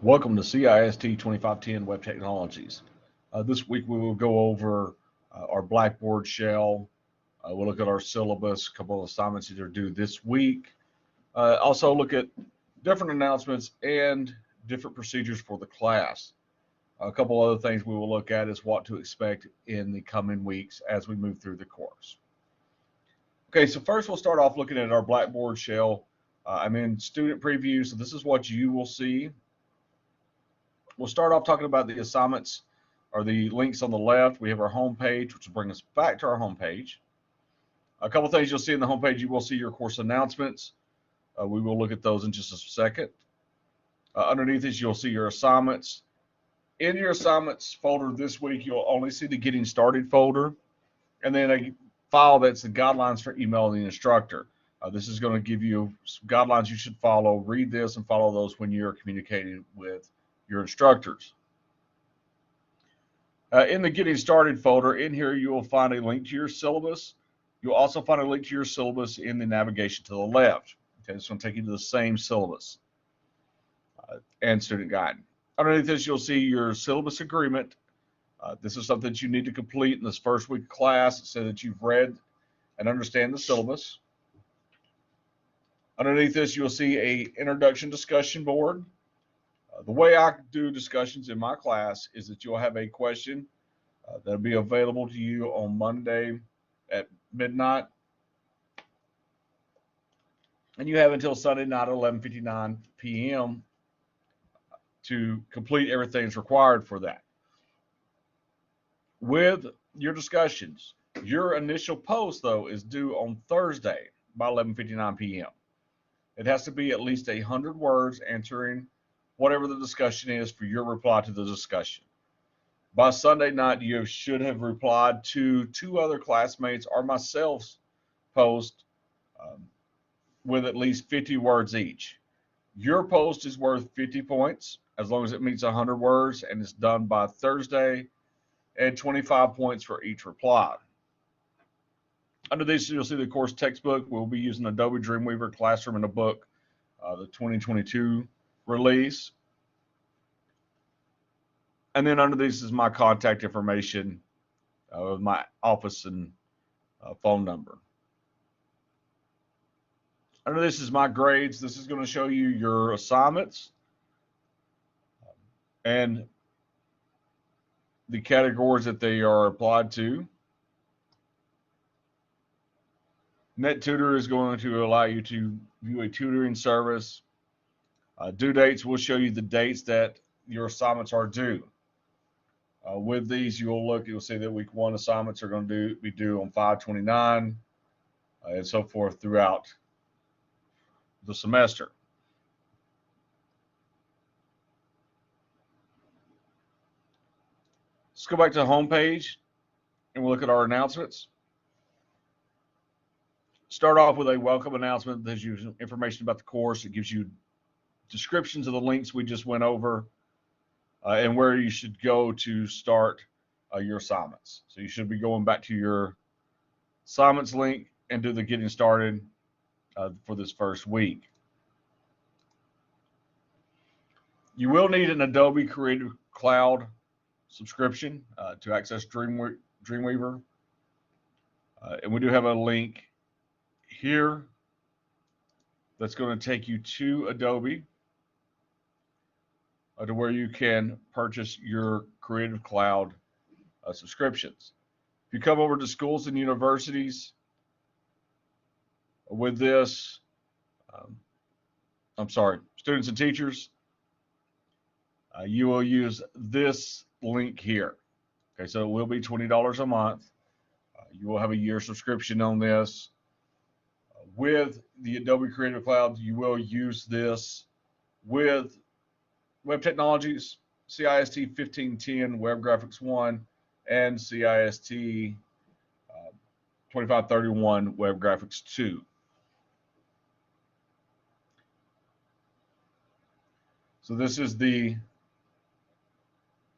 Welcome to CIST 2510 Web Technologies. This week we will go over our Blackboard shell. We'll look at our syllabus, a couple of assignments that are due this week. Also look at different announcements and different procedures for the class. A couple other things we will look at is what to expect in the coming weeks as we move through the course. Okay, so first we'll start off looking at our Blackboard shell. I'm in student preview, so this is what you will see. We'll start off talking about the assignments or the links on the left. We have our home page, which will bring us back to our home page. A couple things you'll see in the home page. You will see your course announcements. We will look at those in just a second. Underneath this, you'll see your assignments. In your assignments folder this week, you'll only see the Getting Started folder, and then a file that's the guidelines for emailing the instructor. This is going to give you some guidelines you should follow. Read this and follow those when you're communicating with your instructors. In the Getting Started folder, in here you will find a link to your syllabus. You'll also find a link to your syllabus in the navigation to the left. Okay, it's going to take you to the same syllabus and student guide. Underneath this, you'll see your syllabus agreement. This is something that you need to complete in this first week of class so that you've read and understand the syllabus. Underneath this, you'll see a introduction discussion board. The way I do discussions in my class is that you'll have a question that'll be available to you on Monday at midnight, and you have until Sunday night at 11:59 p.m. to complete everything that's required for that. With your discussions, your initial post, though, is due on Thursday by 11:59 p.m. It has to be at least 100 words answering whatever the discussion is for your reply to the discussion. By Sunday night, you should have replied to 2 other classmates or myself's post with at least 50 words each. Your post is worth 50 points as long as it meets 100 words and it's done by Thursday, and 25 points for each reply. Under this, you'll see the course textbook. We'll be using Adobe Dreamweaver Classroom in a Book, the 2022 release. And then under this is my contact information with my office and phone number. Under this is my grades. This is going to show you your assignments and the categories that they are applied to. NetTutor is going to allow you to view a tutoring service. Due dates will show you the dates that your assignments are due. With these, you'll see that week 1 assignments are going to be due on 5/29 and so forth throughout the semester. Let's go back to the home page and we'll look at our announcements. Start off with a welcome announcement that gives you information about the course. It gives you descriptions of the links we just went over and where you should go to start your assignments. So you should be going back to your assignments link and do the Getting Started for this first week. You will need an Adobe Creative Cloud subscription to access Dreamweaver. And we do have a link here that's going to take you to Adobe to where you can purchase your Creative Cloud subscriptions. If you come over to schools and universities with this, students and teachers, you will use this link here. Okay, so it will be $20 a month. You will have a year subscription on this. With the Adobe Creative Cloud, you will use this with Web Technologies, CIST 1510, Web Graphics 1, and CIST 2531, Web Graphics 2. So this is the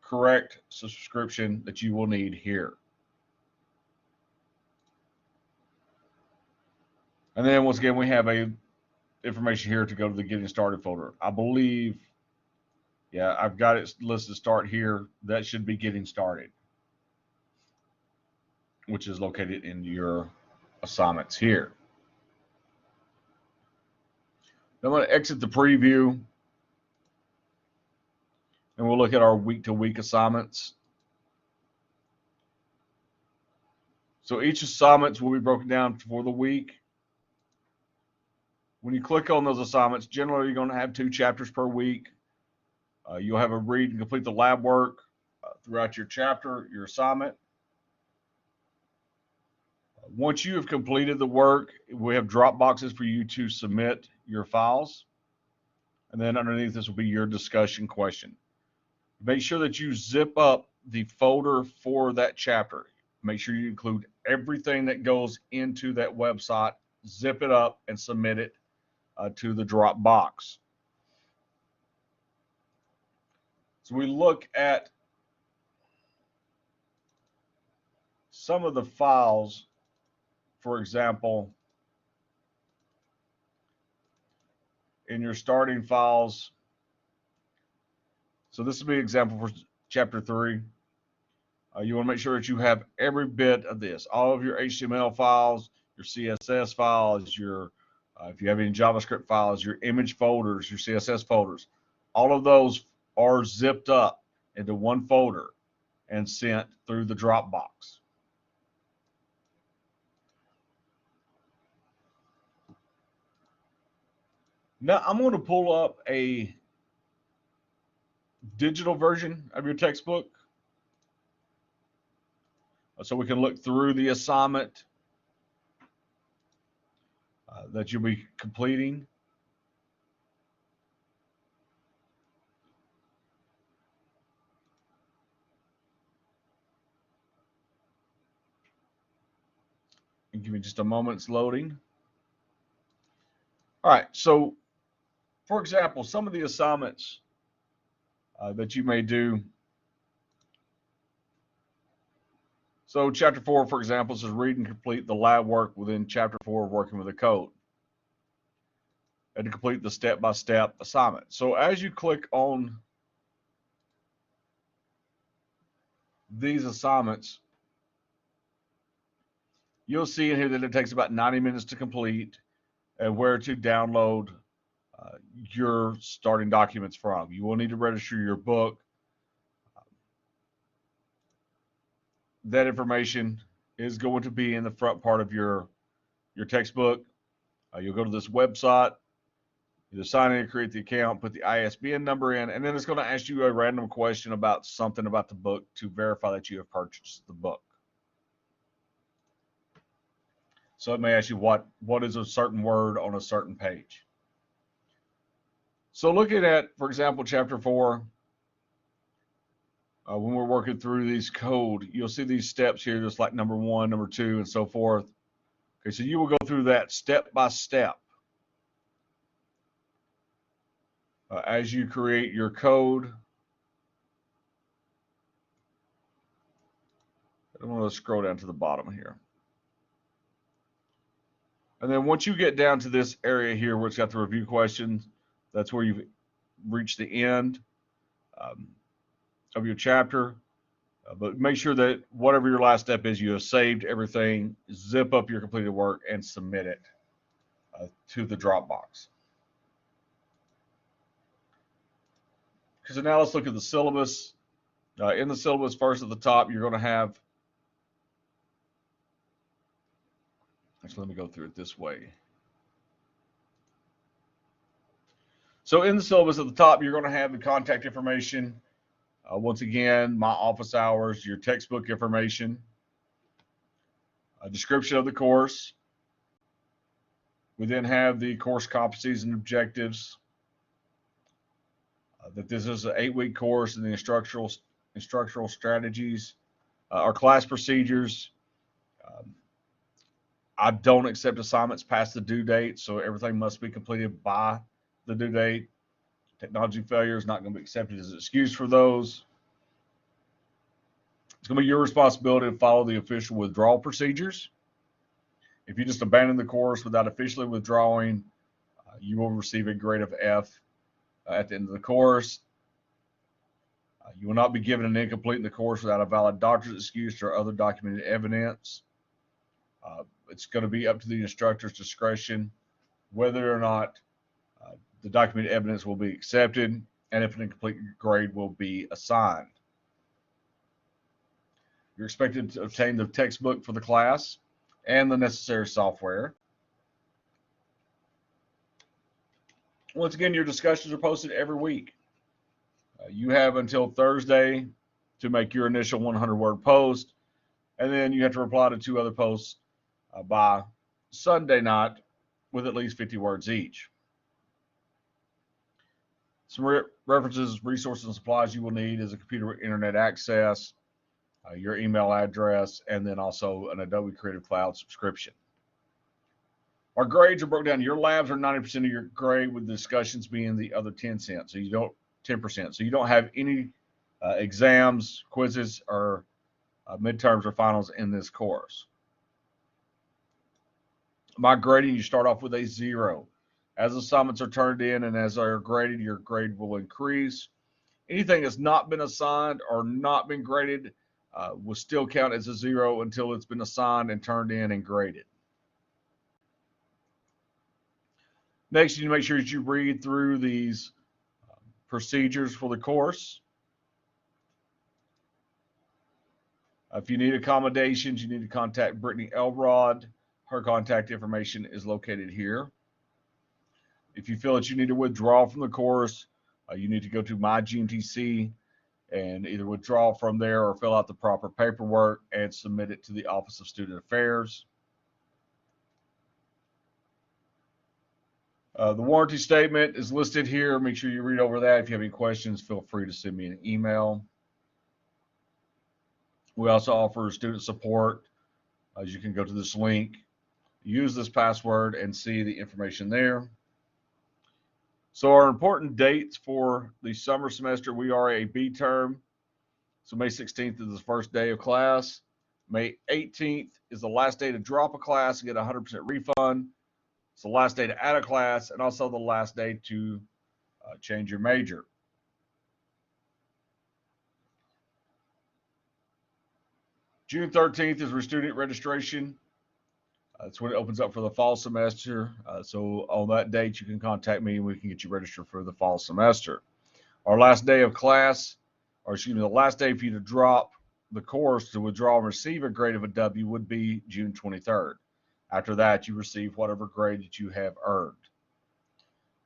correct subscription that you will need here. And then once again, we have information here to go to the Getting Started folder. I believe Yeah, I've got it listed start here. That should be getting started, which is located in your assignments here. I'm going to exit the preview, and we'll look at our week-to-week assignments. So each assignment will be broken down for the week. When you click on those assignments, generally you're going to have 2 chapters per week. You'll have a read and complete the lab work throughout your chapter, your assignment. Once you have completed the work, we have drop boxes for you to submit your files. And then underneath this will be your discussion question. Make sure that you zip up the folder for that chapter. Make sure you include everything that goes into that website, zip it up, and submit it to the drop box. So we look at some of the files. For example, in your starting files, so this will be an example for chapter 3. You want to make sure that you have every bit of this, all of your HTML files, your CSS files, your if you have any JavaScript files, your image folders, your CSS folders, all of those are zipped up into one folder and sent through the Dropbox. Now I'm going to pull up a digital version of your textbook so we can look through the assignment that you'll be completing. And give me just a moment, it's loading. All right, so for example, some of the assignments that you may do. So chapter 4, for example, says read and complete the lab work within chapter 4 of working with a code, and to complete the step-by-step assignment. So as you click on these assignments, you'll see in here that it takes about 90 minutes to complete and where to download your starting documents from. You will need to register your book. That information is going to be in the front part of your textbook. You'll go to this website, either sign in, create the account, put the ISBN number in, and then it's going to ask you a random question about something about the book to verify that you have purchased the book. So it may ask you what is a certain word on a certain page. So looking at, for example, chapter 4, when we're working through these code, you'll see these steps here, just like number 1, number 2, and so forth. Okay, so you will go through that step by step as you create your code. I'm going to scroll down to the bottom here. And then once you get down to this area here where it's got the review questions, that's where you've reached the end of your chapter. But make sure that whatever your last step is, you have saved everything, zip up your completed work, and submit it to the Dropbox. So now let's look at the syllabus. In the syllabus, first at the top, you're going to have, actually, let me go through it this way. So in the syllabus at the top, you're going to have the contact information. Once again, my office hours, your textbook information, a description of the course. We then have the course competencies and objectives. That this is an 8-week course, and the instructional strategies, our class procedures. I don't accept assignments past the due date, so everything must be completed by the due date. Technology failure is not going to be accepted as an excuse for those. It's going to be your responsibility to follow the official withdrawal procedures. If you just abandon the course without officially withdrawing, you will receive a grade of F at the end of the course. You will not be given an incomplete in the course without a valid doctor's excuse or other documented evidence. It's going to be up to the instructor's discretion whether or not the documented evidence will be accepted and if an incomplete grade will be assigned. You're expected to obtain the textbook for the class and the necessary software. Once again, your discussions are posted every week. You have until Thursday to make your initial 100-word post, and then you have to reply to 2 other posts by Sunday night with at least 50 words each. Some references, resources, and supplies you will need is a computer with internet access, your email address, and then also an Adobe Creative Cloud subscription. Our grades are broken down. Your labs are 90% of your grade, with discussions being the other 10%. So you don't 10%. So you don't have any exams, quizzes, or midterms or finals in this course. My grading, you start off with a 0. As assignments are turned in and as they're graded, your grade will increase. Anything that's not been assigned or not been graded will still count as a 0 until it's been assigned and turned in and graded. Next, you need to make sure that you read through these procedures for the course. If you need accommodations, you need to contact Brittany Elrod. Her contact information is located here. If you feel that you need to withdraw from the course, you need to go to My GMTC and either withdraw from there or fill out the proper paperwork and submit it to the Office of Student Affairs. The warranty statement is listed here. Make sure you read over that. If you have any questions, feel free to send me an email. We also offer student support. As you can go to this link, use this password, and see the information there. So our important dates for the summer semester, we are a B term. So May 16th is the first day of class. May 18th is the last day to drop a class and get a 100% refund. It's the last day to add a class and also the last day to change your major. June 13th is our student registration. That's when it opens up for the fall semester. So on that date, you can contact me and we can get you registered for the fall semester. Our last day of class, or excuse me, the last day for you to drop the course to withdraw and receive a grade of a W would be June 23rd. After that, you receive whatever grade that you have earned.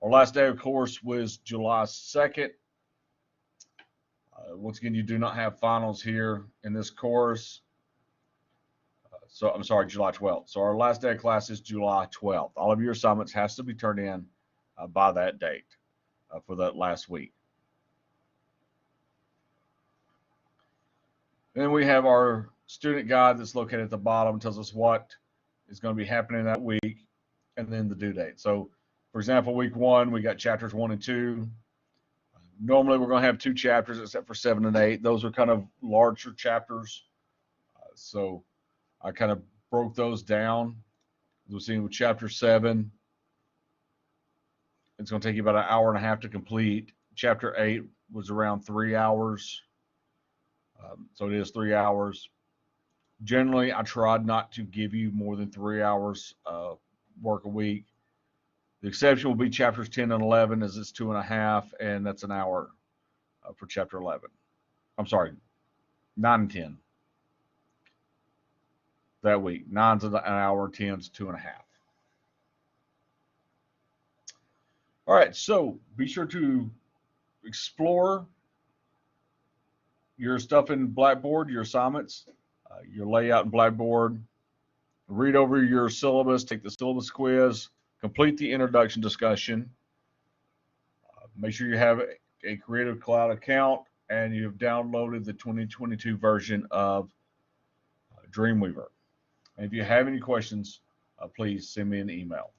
Our last day of course was July 2nd. Once again, you do not have finals here in this course. So I'm sorry, July 12th. So our last day of class is July 12th. All of your assignments has to be turned in by that date for that last week. Then we have our student guide that's located at the bottom, tells us what is going to be happening that week, and then the due date. So, for example, week 1, we got chapters 1 and 2. Normally, we're going to have 2 chapters, except for 7 and 8. Those are kind of larger chapters. So I kind of broke those down. As we've seen with chapter 7, it's going to take you about an hour and a half to complete. Chapter 8 was around 3 hours. So it is 3 hours. Generally, I tried not to give you more than 3 hours work a week. The exception will be chapters 10 and 11, as it's 2.5, and that's an hour for chapter 11. I'm sorry, 9 and 10 that week. 9's an hour, 10's 2.5. All right, so be sure to explore your stuff in Blackboard, your assignments, your layout in Blackboard. Read over your syllabus, take the syllabus quiz, complete the introduction discussion. Make sure you have a Creative Cloud account and you have downloaded the 2022 version of Dreamweaver. And if you have any questions, please send me an email.